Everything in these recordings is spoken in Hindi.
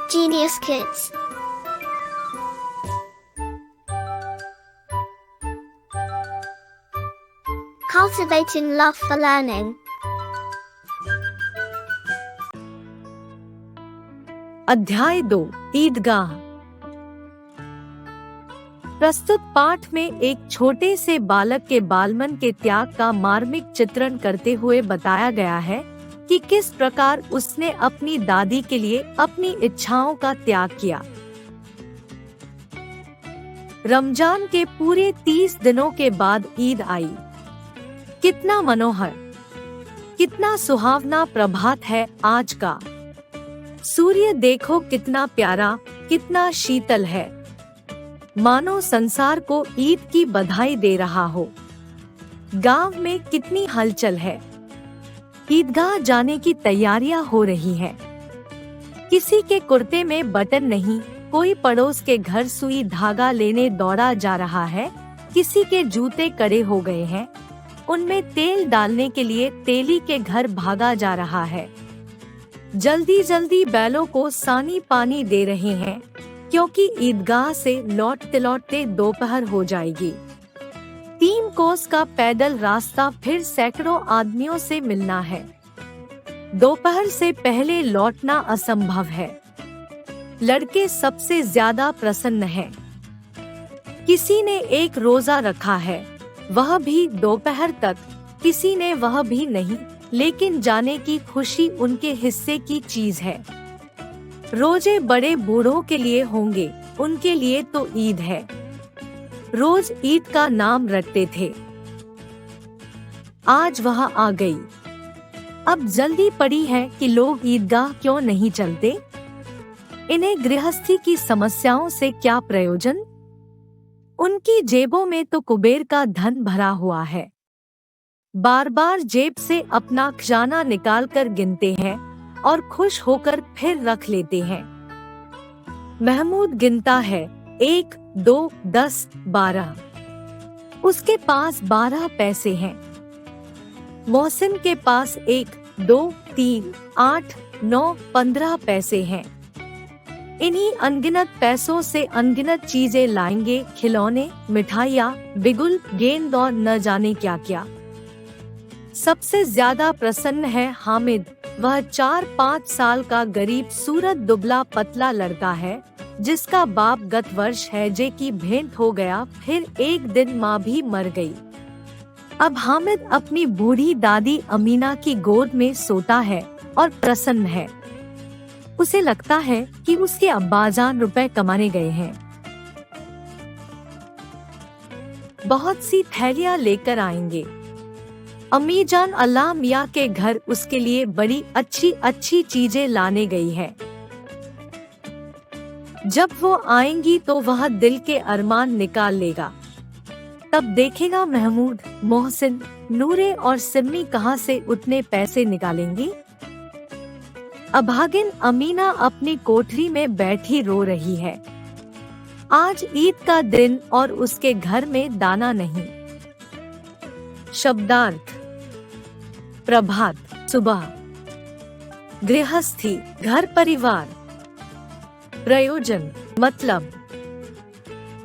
Genius Kids. Cultivating love for learning. अध्याय 2 ईदगाह। प्रस्तुत पाठ में एक छोटे से बालक के बालमन के त्याग का मार्मिक चित्रण करते हुए बताया गया है कि किस प्रकार उसने अपनी दादी के लिए अपनी इच्छाओं का त्याग किया। रमजान के पूरे 30 दिनों के बाद ईद आई। कितना मनोहर, कितना सुहावना प्रभात है आज का। सूर्य देखो कितना प्यारा, कितना शीतल है, मानो संसार को ईद की बधाई दे रहा हो। गांव में कितनी हलचल है। ईदगाह जाने की तैयारियां हो रही हैं। किसी के कुर्ते में बटन नहीं, कोई पड़ोस के घर सुई धागा लेने दौड़ा जा रहा है। किसी के जूते कड़े हो गए हैं, उनमें तेल डालने के लिए तेली के घर भागा जा रहा है। जल्दी जल्दी बैलों को सानी पानी दे रहे हैं, क्योंकि ईदगाह से लौटते लौटते दोपहर हो जाएगी। 3 कोस का पैदल रास्ता, फिर सैकड़ों आदमियों से मिलना है। दोपहर से पहले लौटना असंभव है। लड़के सबसे ज्यादा प्रसन्न हैं। किसी ने एक रोजा रखा है, वह भी दोपहर तक। किसी ने वह भी नहीं, लेकिन जाने की खुशी उनके हिस्से की चीज है। रोजे बड़े बूढ़ों के लिए होंगे, उनके लिए तो ईद है। रोज ईद का नाम रटते थे, आज वह आ गई। अब जल्दी पड़ी है कि लोग ईदगाह क्यों नहीं चलते। इन्हें गृहस्थी की समस्याओं से क्या प्रयोजन। उनकी जेबों में तो कुबेर का धन भरा हुआ है। बार बार जेब से अपना खजाना निकालकर गिनते हैं और खुश होकर फिर रख लेते हैं। महमूद गिनता है 1, 2, 10, 12। उसके पास 12 पैसे हैं। मोहसिन के पास 1, 2, 3, 8, 9, 15 पैसे हैं। इन्हीं अनगिनत पैसों से अनगिनत चीजें लाएंगे, खिलौने, मिठाइयाँ, बिगुल, गेंद और न जाने क्या क्या। सबसे ज्यादा प्रसन्न है हामिद। वह 4-5 साल का गरीब सूरत दुबला पतला लड़का है, जिसका बाप गत वर्ष हैजे की भेंट हो गया, फिर एक दिन माँ भी मर गई। अब हामिद अपनी बूढ़ी दादी अमीना की गोद में सोता है और प्रसन्न है। उसे लगता है कि उसके अब्बाजान रुपए कमाने गए हैं। बहुत सी थैलियां लेकर आएंगे। अम्मी जान अल्लाह मियाँ के घर उसके लिए बड़ी अच्छी अच्छी चीजें लाने गई है। जब वो आएंगी तो वह दिल के अरमान निकाल लेगा। तब देखेगा महमूद, मोहसिन, नूरे और सिम्मी कहाँ से उतने पैसे निकालेंगी। अभागिन अमीना अपनी कोठरी में बैठी रो रही है। आज ईद का दिन और उसके घर में दाना नहीं। शब्दार्थ: प्रभात, सुबह। गृहस्थी, घर परिवार। प्रयोजन, मतलब।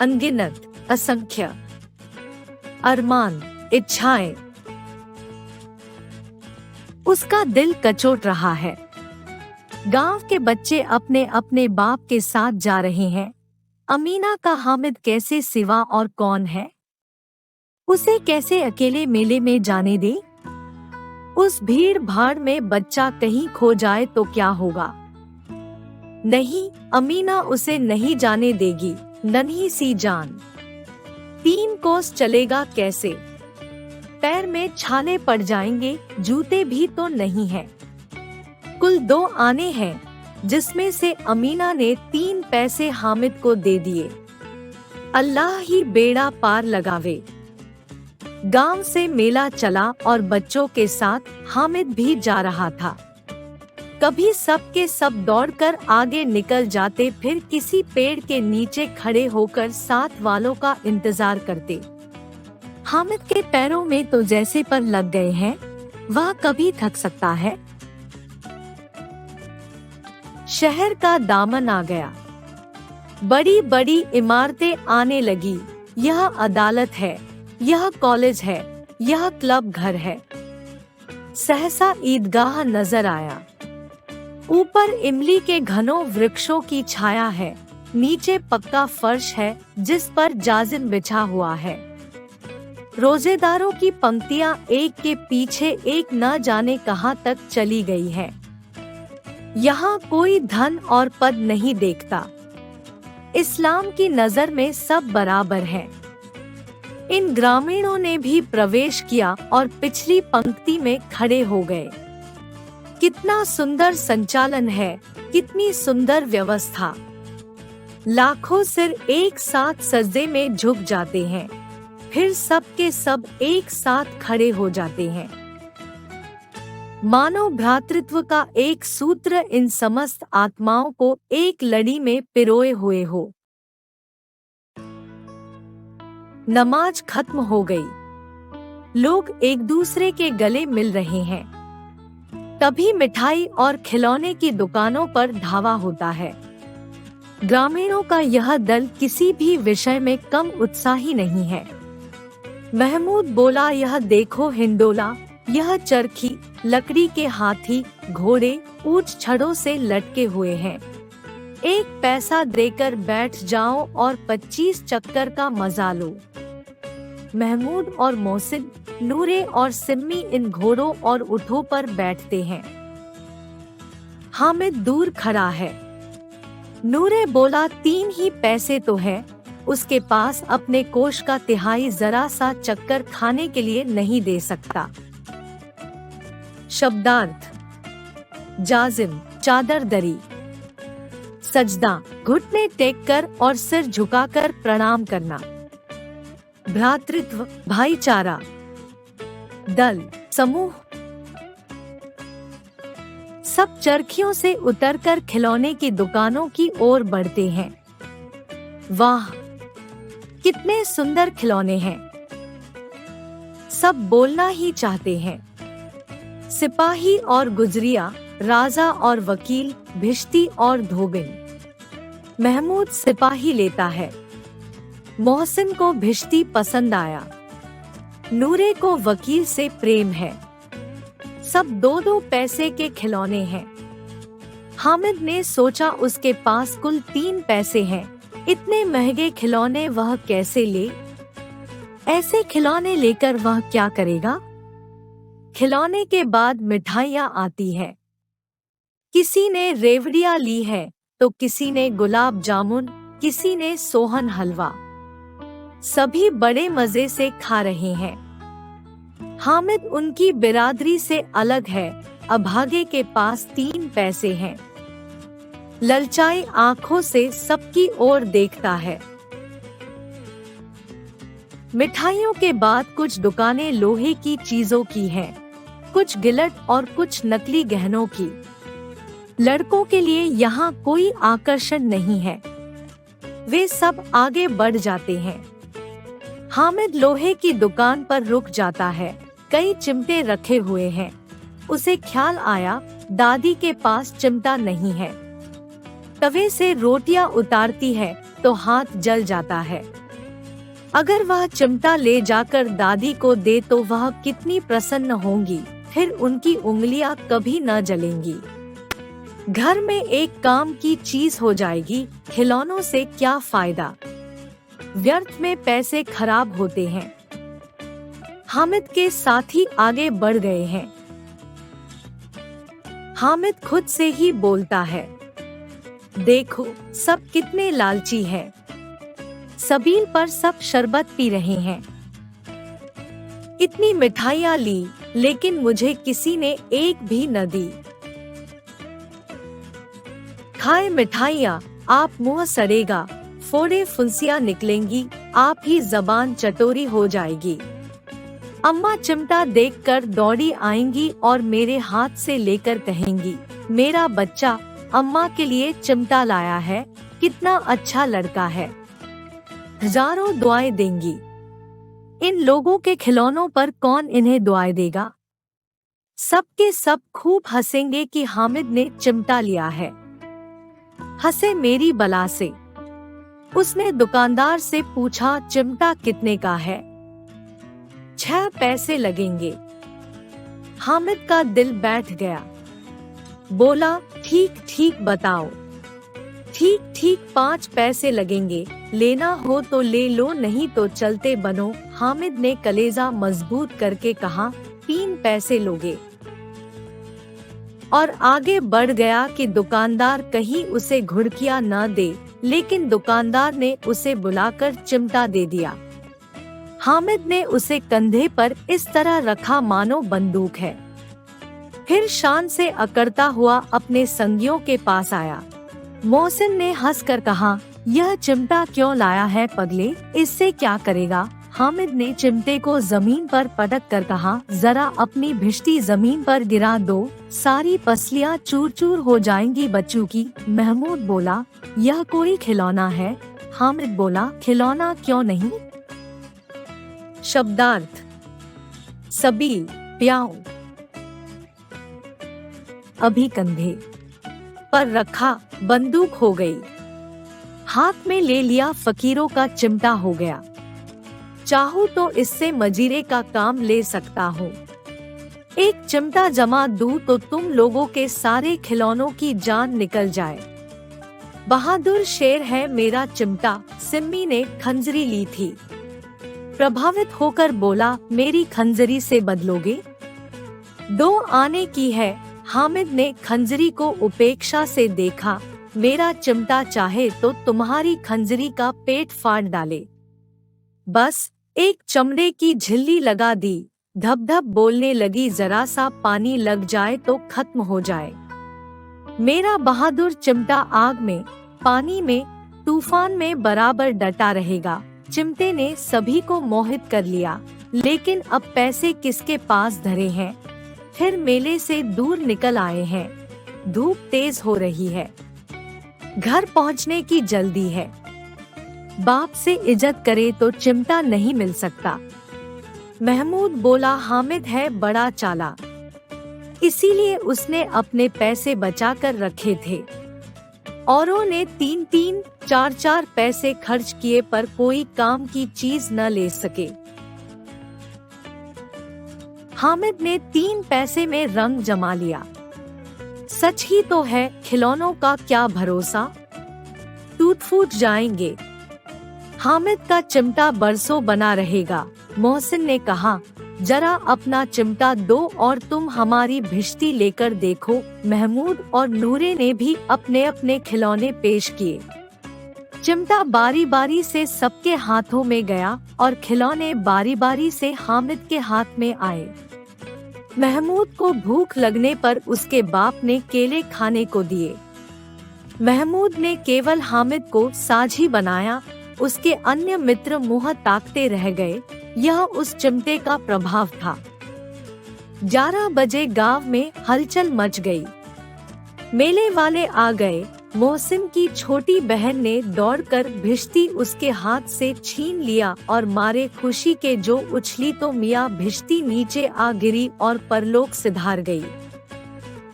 अनगिनत, असंख्य। अरमान, इच्छाएं। उसका दिल कचोट रहा है। गांव के बच्चे अपने अपने बाप के साथ जा रहे हैं। अमीना का हामिद कैसे सिवा और कौन है। उसे कैसे अकेले मेले में जाने दे। उस भीड़ भाड़ में बच्चा कहीं खो जाए तो क्या होगा। नहीं, अमीना उसे नहीं जाने देगी, नन्ही सी जान। 3 कोस चलेगा कैसे। पैर में छाले पड़ जाएंगे, जूते भी तो नहीं हैं। कुल 2 आने हैं, जिसमें से अमीना ने 3 पैसे हामिद को दे दिए। अल्लाह ही बेड़ा पार लगावे। गांव से मेला चला और बच्चों के साथ हामिद भी जा रहा था। कभी सब के सब दौड़कर आगे निकल जाते, फिर किसी पेड़ के नीचे खड़े होकर साथ वालों का इंतजार करते। हामिद के पैरों में तो जैसे पर लग गए हैं, वह कभी थक सकता है। शहर का दामन आ गया। बड़ी बड़ी इमारतें आने लगी। यह अदालत है, यह कॉलेज है, यह क्लब घर है। सहसा ईदगाह नजर आया। ऊपर इमली के घनों वृक्षों की छाया है, नीचे पक्का फर्श है जिस पर जाजिम बिछा हुआ है। रोजेदारों की पंक्तियां एक के पीछे एक न जाने कहां तक चली गई है। यहाँ कोई धन और पद नहीं देखता। इस्लाम की नजर में सब बराबर हैं। इन ग्रामीणों ने भी प्रवेश किया और पिछली पंक्ति में खड़े हो गए। कितना सुंदर संचालन है, कितनी सुंदर व्यवस्था। लाखों सिर एक साथ सजदे में झुक जाते हैं, फिर सब के सब एक साथ खड़े हो जाते हैं। मानव भ्रातृत्व का एक सूत्र इन समस्त आत्माओं को एक लड़ी में पिरोए हुए हो। नमाज खत्म हो गई। लोग एक दूसरे के गले मिल रहे हैं। तभी मिठाई और खिलौने की दुकानों पर धावा होता है। ग्रामीणों का यह दल किसी भी विषय में कम उत्साही नहीं है। महमूद बोला, यह देखो हिंडोला, यह चरखी, लकड़ी के हाथी, घोड़े ऊंट छड़ों से लटके हुए हैं। 1 पैसा देकर बैठ जाओ और 25 चक्कर का मजा लो। महमूद और मोहसिन, नूरे और सिम्मी इन घोड़ों और ऊँटों पर बैठते हैं। हामिद दूर खड़ा है। नूरे बोला, 3 ही पैसे तो है, उसके पास अपने कोष का तिहाई जरा सा चक्कर खाने के लिए नहीं दे सकता। शब्दार्थ: जाजिम, चादर दरी। सजदा, घुटने टेक कर और सिर झुकाकर प्रणाम करना। भ्रातृत्व, भाईचारा। दल, समूह। सब चरखियों से उतरकर खिलौने की दुकानों की ओर बढ़ते हैं। वाह, कितने सुंदर खिलौने हैं। सब बोलना ही चाहते हैं। सिपाही और गुजरिया, राजा और वकील, भिश्ती और धोबिन। महमूद सिपाही लेता है। मोहसिन को भिश्ती पसंद आया। नूरे को वकील से प्रेम है। सब 2-2 पैसे के खिलौने हैं। हामिद ने सोचा उसके पास कुल 3 पैसे हैं, इतने महंगे खिलौने वह कैसे ले? ऐसे खिलौने लेकर वह क्या करेगा? खिलौने के बाद मिठाइयाँ आती है। किसी ने रेवड़ियाँ ली है तो किसी ने गुलाब जामुन, किसी ने सोहन हलवा। सभी बड़े मजे से खा रहे हैं। हामिद उनकी बिरादरी से अलग है। अभागे के पास 3 पैसे हैं। ललचाई आंखों से सबकी ओर देखता है। मिठाइयों के बाद कुछ दुकानें लोहे की चीजों की हैं, कुछ गिलट और कुछ नकली गहनों की। लड़कों के लिए यहाँ कोई आकर्षण नहीं है। वे सब आगे बढ़ जाते हैं। हामिद लोहे की दुकान पर रुक जाता है। कई चिमटे रखे हुए हैं। उसे ख्याल आया, दादी के पास चिमटा नहीं है। तवे से रोटियां उतारती है तो हाथ जल जाता है। अगर वह चिमटा ले जाकर दादी को दे तो वह कितनी प्रसन्न होंगी, फिर उनकी उंगलियां कभी न जलेंगी। घर में एक काम की चीज हो जाएगी। खिलौनों से क्या फायदा? व्यर्थ में पैसे खराब होते हैं। हामिद के साथी आगे बढ़ गए हैं। हामिद खुद से ही बोलता है, देखो सब कितने लालची हैं। सबील पर सब शरबत पी रहे हैं। इतनी मिठाइयाँ ली, लेकिन मुझे किसी ने एक भी न दी। खाए मिठाइयाँ, आप मुंह सड़ेगा, फोड़े फुंसियाँ निकलेंगी, आप ही जबान चटोरी हो जाएगी। अम्मा चिमटा देखकर दौड़ी आएंगी और मेरे हाथ से लेकर कहेंगी, मेरा बच्चा अम्मा के लिए चिमटा लाया है, कितना अच्छा लड़का है। हजारों दुआएं देंगी। इन लोगों के खिलौनों पर कौन इन्हें दुआएं देगा? सब के सब खूब हंसेंगे कि हामिद ने चिमटा लिया है। हंसे मेरी बला से। उसने दुकानदार से पूछा, चिमटा कितने का है? 6 पैसे लगेंगे। हामिद का दिल बैठ गया। बोला, ठीक ठीक बताओ। ठीक ठीक 5 पैसे लगेंगे, लेना हो तो ले लो, नहीं तो चलते बनो। हामिद ने कलेजा मजबूत करके कहा, 3 पैसे लोगे? और आगे बढ़ गया कि दुकानदार कहीं उसे घुड़कियां न दे, लेकिन दुकानदार ने उसे बुलाकर चिमटा दे दिया। हामिद ने उसे कंधे पर इस तरह रखा मानो बंदूक है। फिर शान से अकड़ता हुआ अपने संगियों के पास आया। मोहसिन ने हंसकर कहा, यह चिमटा क्यों लाया है पगले, इससे क्या करेगा? हामिद ने चिमटे को जमीन पर पटक कर कहा, जरा अपनी भिश्ती जमीन पर गिरा दो, सारी पसलियां चूर चूर हो जाएंगी बच्चों की। महमूद बोला, यह कोई खिलौना है? हामिद बोला, खिलौना क्यों नहीं। शब्दार्थ: सबील, प्याऊ। अभी कंधे पर रखा, बंदूक हो गई। हाथ में ले लिया, फकीरों का चिमटा हो गया। चाहूं तो इससे मजीरे का काम ले सकता हूँ। एक चिमटा जमा दूं तो तुम लोगों के सारे खिलौनों की जान निकल जाए। बहादुर शेर है मेरा चिमटा, सिम्मी ने खंजरी ली थी। प्रभावित होकर बोला, मेरी खंजरी से बदलोगे? 2 आने की है। हामिद ने खंजरी को उपेक्षा से देखा। मेरा चिमटा चाहे तो तुम्हारी खंजरी का पेट फाड़ डाले। बस एक चमड़े की झिल्ली लगा दी, धप धप बोलने लगी, जरा सा पानी लग जाए तो खत्म हो जाए। मेरा बहादुर चिमटा आग में, पानी में, तूफान में बराबर डटा रहेगा। चिमटे ने सभी को मोहित कर लिया, लेकिन अब पैसे किसके पास धरे हैं? फिर मेले से दूर निकल आए हैं। धूप तेज हो रही है, घर पहुंचने की जल्दी है। बाप से इज्जत करे तो चिमटा नहीं मिल सकता। महमूद बोला, हामिद है बड़ा चालाक, इसीलिए उसने अपने पैसे बचा कर रखे थे। औरों ने 3-3, 4-4 पैसे खर्च किए पर कोई काम की चीज न ले सके। हामिद ने 3 पैसे में रंग जमा लिया। सच ही तो है, खिलौनों का क्या भरोसा, टूट फूट जाएंगे। हामिद का चिमटा बरसों बना रहेगा। मोहसिन ने कहा, जरा अपना चिमटा दो और तुम हमारी भिश्ती लेकर देखो। महमूद और नूरे ने भी अपने अपने खिलौने पेश किए। चिमटा बारी बारी से सबके हाथों में गया और खिलौने बारी बारी से हामिद के हाथ में आए। महमूद को भूख लगने पर उसके बाप ने केले खाने को दिए। महमूद ने केवल हामिद को साझी बनाया, उसके अन्य मित्र मुंह ताकते रह गए। यह उस चिमटे का प्रभाव था। 11 बजे गांव में हलचल मच गई। मेले वाले आ गए। मोहसिन की छोटी बहन ने दौड़कर भिश्ती उसके हाथ से छीन लिया और मारे खुशी के जो उछली तो मियाँ भिश्ती नीचे आ गिरी और परलोक सिधार गई।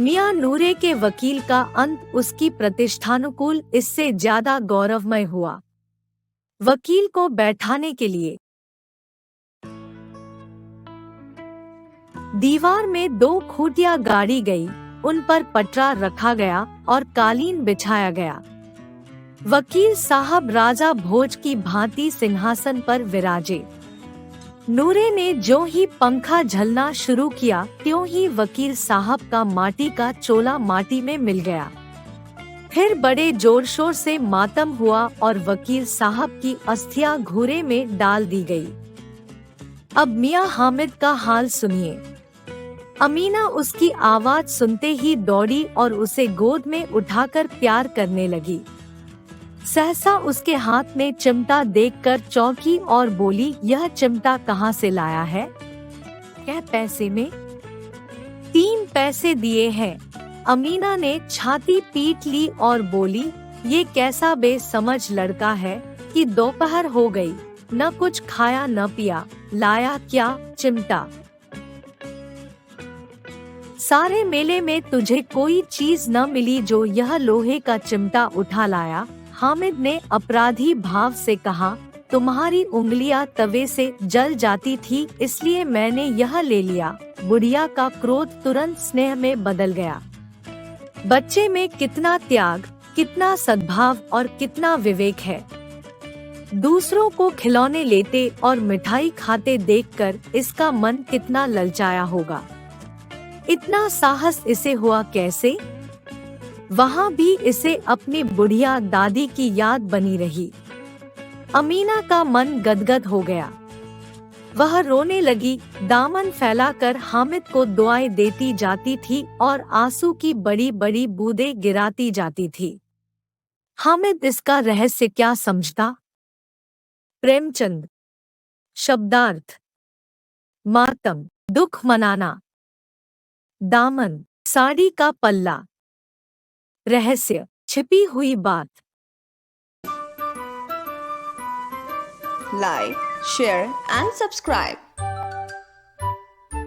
मियाँ नूरे के वकील का अंत उसकी प्रतिष्ठानुकूल इससे ज्यादा गौरवमय हुआ। वकील को बैठाने के लिए दीवार में 2 खूंटियां गाड़ी गई, उन पर पटरा रखा गया और कालीन बिछाया गया। वकील साहब राजा भोज की भांति सिंहासन पर विराजे। नूरे ने जो ही पंखा झलना शुरू किया, त्यों ही वकील साहब का माटी का चोला माटी में मिल गया। फिर बड़े जोर शोर से मातम हुआ और वकील साहब की अस्थियां घूरे में डाल दी गई। अब मियाँ हामिद का हाल सुनिए। अमीना उसकी आवाज सुनते ही दौड़ी और उसे गोद में उठाकर प्यार करने लगी। सहसा उसके हाथ में चिमटा देखकर चौंकी और बोली, यह चिमटा कहाँ से लाया है? क्या पैसे में? 3 पैसे दिए हैं। अमीना ने छाती पीट ली और बोली, ये कैसा बेसमझ लड़का है कि दोपहर हो गई, न कुछ खाया न पिया, लाया क्या चिमटा? सारे मेले में तुझे कोई चीज न मिली जो यह लोहे का चिमटा उठा लाया। हामिद ने अपराधी भाव से कहा, तुम्हारी उंगलियां तवे से जल जाती थी इसलिए मैंने यह ले लिया। बुढ़िया का क्रोध तुरंत स्नेह में बदल गया। बच्चे में कितना त्याग, कितना सद्भाव और कितना विवेक है। दूसरों को खिलौने लेते और मिठाई खाते देखकर इसका मन कितना ललचाया होगा। इतना साहस इसे हुआ कैसे? वहाँ भी इसे अपनी बुढ़िया दादी की याद बनी रही। अमीना का मन गदगद हो गया। वह रोने लगी, दामन फैलाकर हामिद को दुआएं देती जाती थी और आंसू की बड़ी बड़ी बूंदें गिराती जाती थी। हामिद इसका रहस्य क्या समझता? प्रेमचंद। शब्दार्थ: मातम, दुख मनाना। दामन, साड़ी का पल्ला। रहस्य, छिपी हुई बात। Like, share and subscribe.